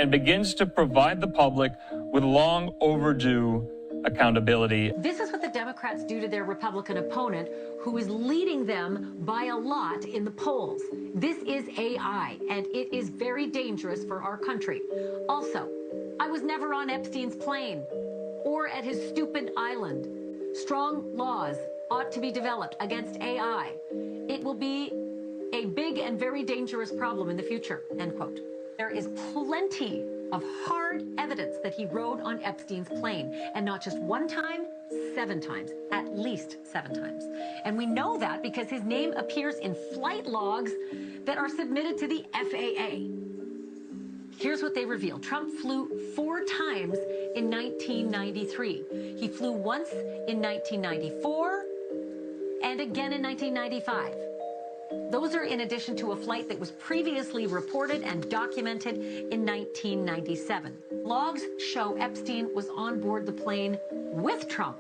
and begins to provide the public with long overdue accountability. This is what the Democrats do to their Republican opponent, who is leading them by a lot in the polls. This is AI, and it is very dangerous for our country. Also, I was never on Epstein's plane or at his stupid island. Strong laws ought to be developed against AI. It will be a big and very dangerous problem in the future, end quote. There is plenty of hard evidence that he rode on Epstein's plane, and not just one time, 7 times, at least 7 times. And we know that because his name appears in flight logs that are submitted to the FAA. Here's what they reveal. Trump flew 4 times in 1993. He flew once in 1994 and again in 1995. Those are in addition to a flight that was previously reported and documented in 1997. Logs show Epstein was on board the plane with Trump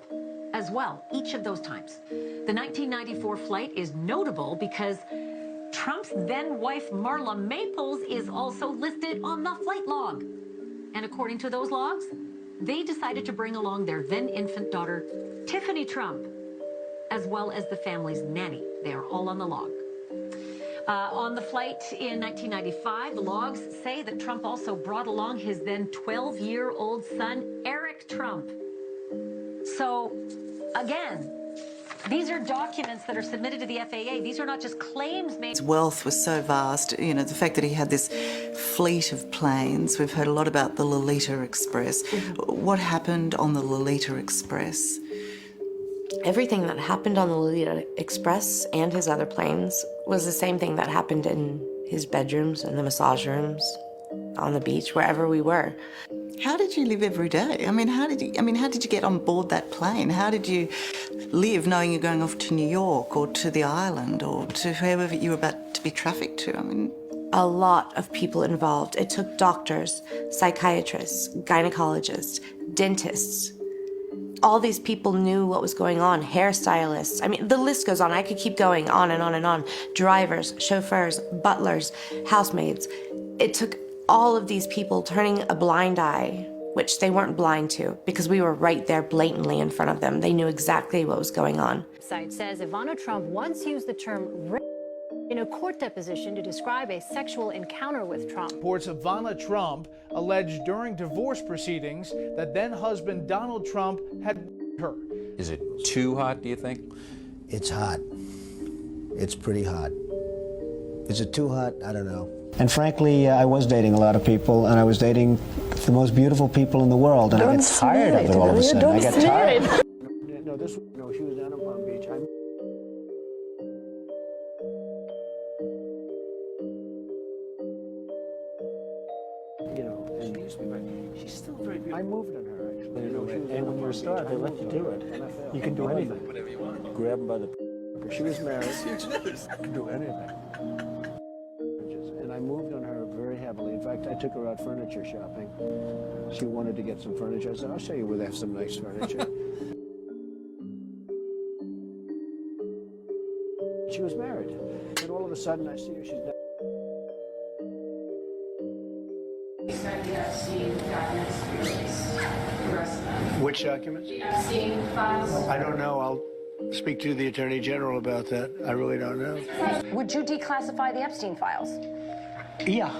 as well, each of those times. The 1994 flight is notable because Trump's then-wife Marla Maples is also listed on the flight log. And according to those logs, they decided to bring along their then-infant daughter, Tiffany Trump, as well as the family's nanny. They are all on the log. On the flight in 1995, the logs say that Trump also brought along his then 12-year-old son, Eric Trump. So, again, these are documents that are submitted to the FAA. These are not just claims made. His wealth was so vast, you know, the fact that he had this fleet of planes. We've heard a lot about the Lolita Express. What happened on the Lolita Express? Everything that happened on the Lolita Express and his other planes was the same thing that happened in his bedrooms and the massage rooms, on the beach, wherever we were. How did you live every day? how did you get on board that plane? How did you live knowing you're going off to New York or to the island or to wherever you were about to be trafficked to? A lot of people involved. It took doctors, psychiatrists, gynecologists, dentists. All these people knew what was going on, hairstylists. I mean, the list goes on. I could keep going on and on and on. Drivers, chauffeurs, butlers, housemaids. It took all of these people turning a blind eye, which they weren't blind to, because we were right there blatantly in front of them. They knew exactly what was going on. The site says Ivana Trump once used the term rape in a court deposition to describe a sexual encounter with Trump. Reports Ivana Trump alleged during divorce proceedings that then-husband Donald Trump had her. Is it too hot, do you think? It's hot. It's pretty hot. Is it too hot? I don't know. And frankly, I was dating a lot of people, and I was dating the most beautiful people in the world, and I got tired of it all of a sudden. I got tired. No, she was down in Palm Beach. She's still very beautiful. I moved on her, actually. And when you're a star, they let you do it. You can do anything. Whatever you want. Grab them by the... She was married. I can do anything. And I moved on her very heavily. In fact, I took her out furniture shopping. She wanted to get some furniture. I said, I'll show you where they have some nice furniture. She was married. And all of a sudden, I see her, she's dead. Which documents? The Epstein files. I don't know. I'll speak to the Attorney General about that. I really don't know. Would you declassify the Epstein files? Yeah,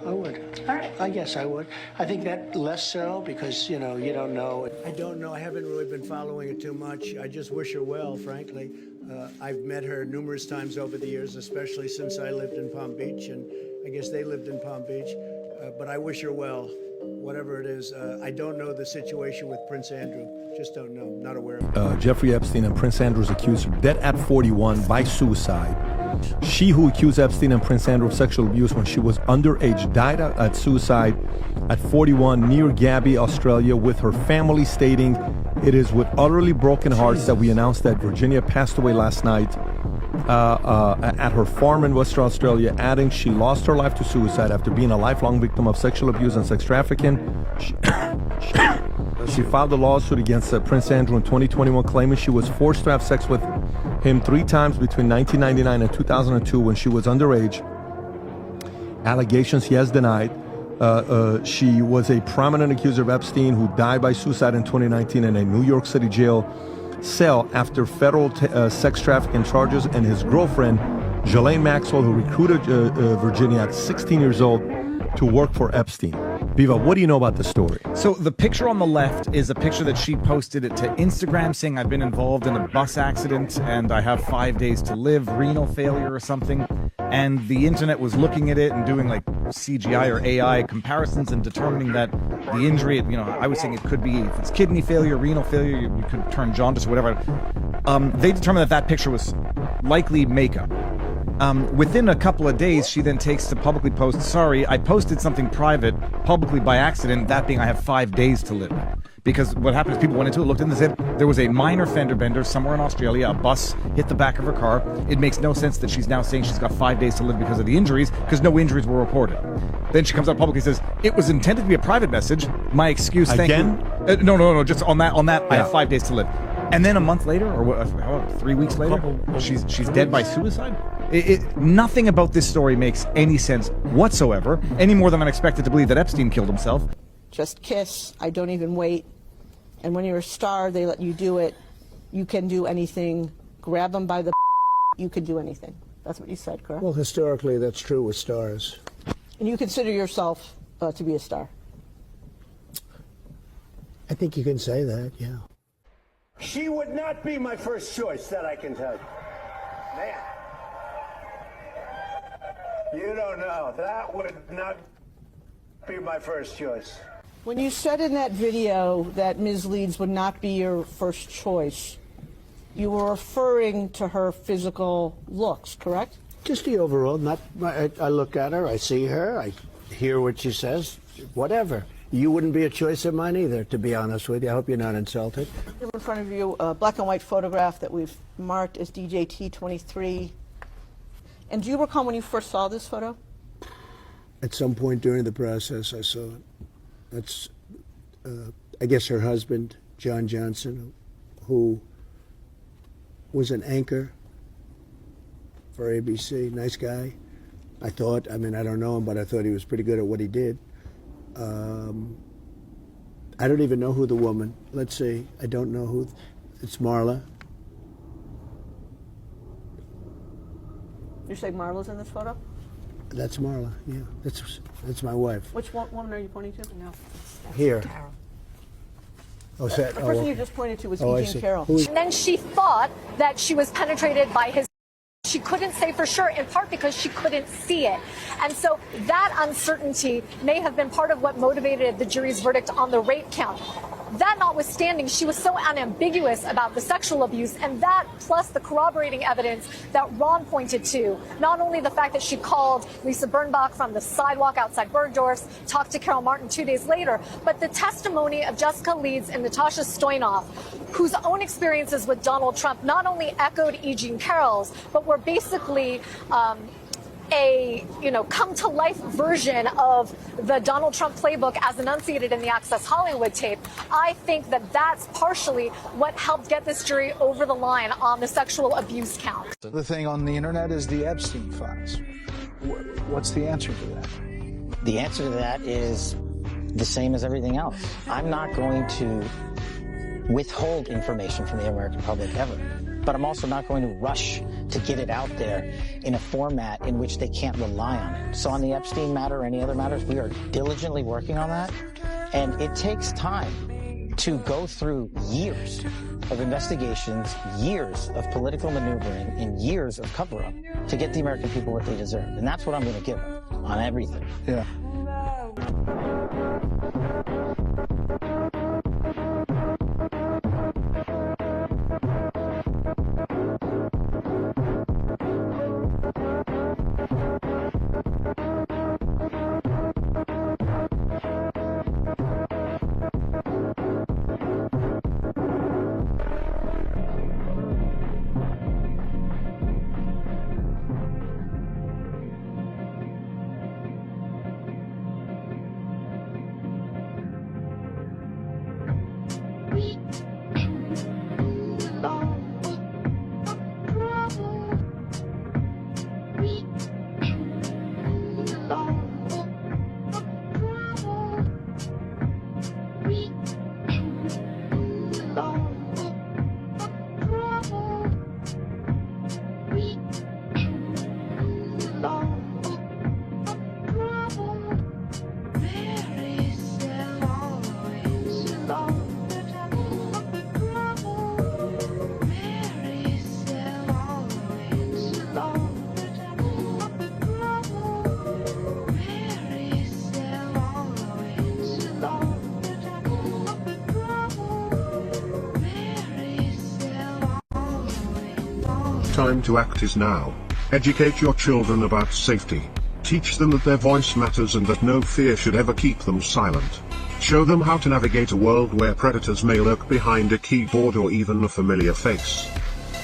I would. All right. I guess I would. I think that less so because, you don't know. I don't know. I haven't really been following it too much. I just wish her well, frankly. I've met her numerous times over the years, especially since I lived in Palm Beach, and I guess they lived in Palm Beach. But I wish her well, whatever it is. I don't know the situation with Prince Andrew. Just don't know. Not aware of it. Jeffrey Epstein and Prince Andrew's accused her dead at 41 by suicide. She who accused Epstein and Prince Andrew of sexual abuse when she was underage died at suicide at 41 near Gabby, Australia, with her family stating, "It is with utterly broken hearts that we announced that Virginia passed away last night at her farm in Western Australia," adding she lost her life to suicide after being a lifelong victim of sexual abuse and sex trafficking. She filed a lawsuit against Prince Andrew in 2021, claiming she was forced to have sex with him 3 times between 1999 and 2002 when she was underage. Allegations he has denied. She was a prominent accuser of Epstein who died by suicide in 2019 in a New York City jail cell after federal sex trafficking charges, and his girlfriend, Ghislaine Maxwell, who recruited Virginia at 16 years old to work for Epstein. Viva, what do you know about the story? So the picture on the left is a picture that she posted it to Instagram saying, I've been involved in a bus accident and I have 5 days to live, renal failure or something. And the internet was looking at it and doing like CGI or AI comparisons and determining that the injury, I was saying it could be, if it's kidney failure, renal failure, you could turn jaundice or whatever. They determined that picture was likely makeup. Within a couple of days, she then takes to publicly post, sorry, I posted something private publicly by accident, that being I have 5 days to live. Because what happened is people went into it, looked in and said there was a minor fender bender somewhere in Australia, a bus hit the back of her car. It makes no sense that she's now saying she's got 5 days to live because of the injuries, because no injuries were reported. Then she comes out publicly and says, it was intended to be a private message. My excuse, thank you. No, just on that, yeah. I have 5 days to live. And then a month later, or 3 weeks later, she's dead by suicide? Nothing about this story makes any sense whatsoever, any more than I'm expected to believe that Epstein killed himself. Just kiss, I don't even wait. And when you're a star, they let you do it. You can do anything. Grab them by the you can do anything. That's what you said, correct? Well, historically, that's true with stars. And you consider yourself to be a star? I think you can say that, yeah. She would not be my first choice, that I can tell you. Man. You don't know. That would not be my first choice. When you said in that video that Ms. Leeds would not be your first choice, you were referring to her physical looks, correct? Just the overall. I look at her, I see her, I hear what she says, whatever. You wouldn't be a choice of mine either, to be honest with you. I hope you're not insulted. In front of you, a black and white photograph that we've marked as DJT23. And do you recall when you first saw this photo? At some point during the process, I saw it. That's, I guess, her husband, John Johnson, who was an anchor for ABC. Nice guy. I thought, I don't know him, but I thought he was pretty good at what he did. I don't even know who the woman, let's see, I don't know who, it's Marla. You say Marla's in this photo? That's Marla, yeah, that's my wife. Which woman are you pointing to? No. Here. Carol. Oh, is that, the person you just pointed to was Eugene Carroll. And then she thought that she was penetrated by his. She couldn't say for sure, in part because she couldn't see it. And so that uncertainty may have been part of what motivated the jury's verdict on the rape count. That notwithstanding, she was so unambiguous about the sexual abuse, and that plus the corroborating evidence that Ron pointed to, not only the fact that she called Lisa Birnbach from the sidewalk outside Bergdorf's, talked to Carol Martin 2 days later, but the testimony of Jessica Leeds and Natasha Stoynoff, whose own experiences with Donald Trump not only echoed E. Jean Carroll's, but were basically a come-to-life version of the Donald Trump playbook as enunciated in the Access Hollywood tape. I think that that's partially what helped get this jury over the line on the sexual abuse count. The thing on the internet is the Epstein files. What's the answer to that? The answer to that is the same as everything else. I'm not going to withhold information from the American public ever. But I'm also not going to rush to get it out there in a format in which they can't rely on it. So on the Epstein matter or any other matters, we are diligently working on that. And it takes time to go through years of investigations, years of political maneuvering, and years of cover-up to get the American people what they deserve. And that's what I'm going to give them on everything. Yeah. time to act is now. Educate your children about safety. Teach them that their voice matters and that no fear should ever keep them silent. Show them how to navigate a world where predators may lurk behind a keyboard or even a familiar face.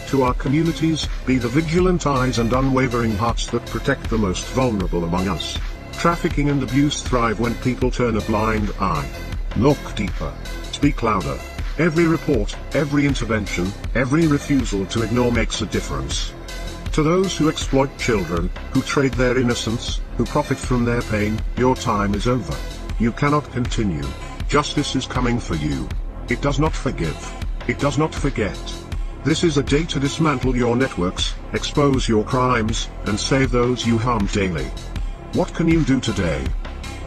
To our communities, be the vigilant eyes and unwavering hearts that protect the most vulnerable among us. Trafficking and abuse thrive when people turn a blind eye. Look deeper. Speak louder. Every report, every intervention, every refusal to ignore makes a difference. To those who exploit children, who trade their innocence, who profit from their pain, your time is over. You cannot continue. Justice is coming for you. It does not forgive. It does not forget. This is a day to dismantle your networks, expose your crimes, and save those you harm daily. What can you do today?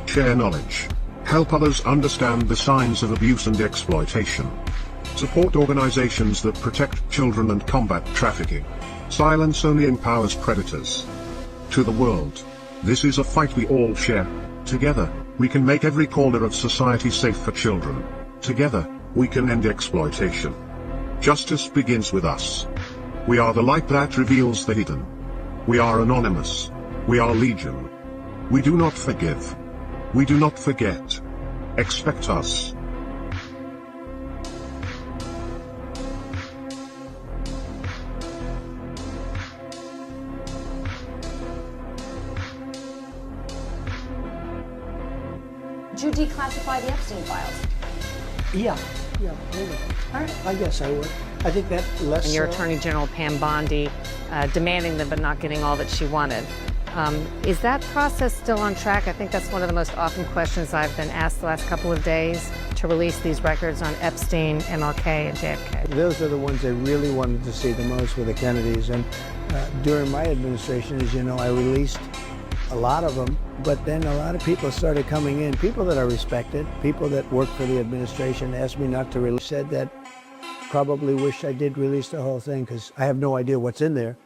Share knowledge. Help others understand the signs of abuse and exploitation. Support organizations that protect children and combat trafficking. Silence only empowers predators. To the world, this is a fight we all share. Together, we can make every corner of society safe for children. Together, we can end exploitation. Justice begins with us. We are the light that reveals the hidden. We are anonymous. We are legion. We do not forgive. We do not forget. Expect us. Did you declassify the Epstein files? Yeah, maybe. All right. I guess I would. I think that less. And your Attorney General Pam Bondi demanding them but not getting all that she wanted. Is that process still on track? I think that's one of the most often questions I've been asked the last couple of days, to release these records on Epstein, MLK, and JFK. Those are the ones I really wanted to see the most with the Kennedys. And during my administration, as you know, I released a lot of them, but then a lot of people started coming in, people that I respected, people that worked for the administration, asked me not to release, said that probably wish I did release the whole thing because I have no idea what's in there.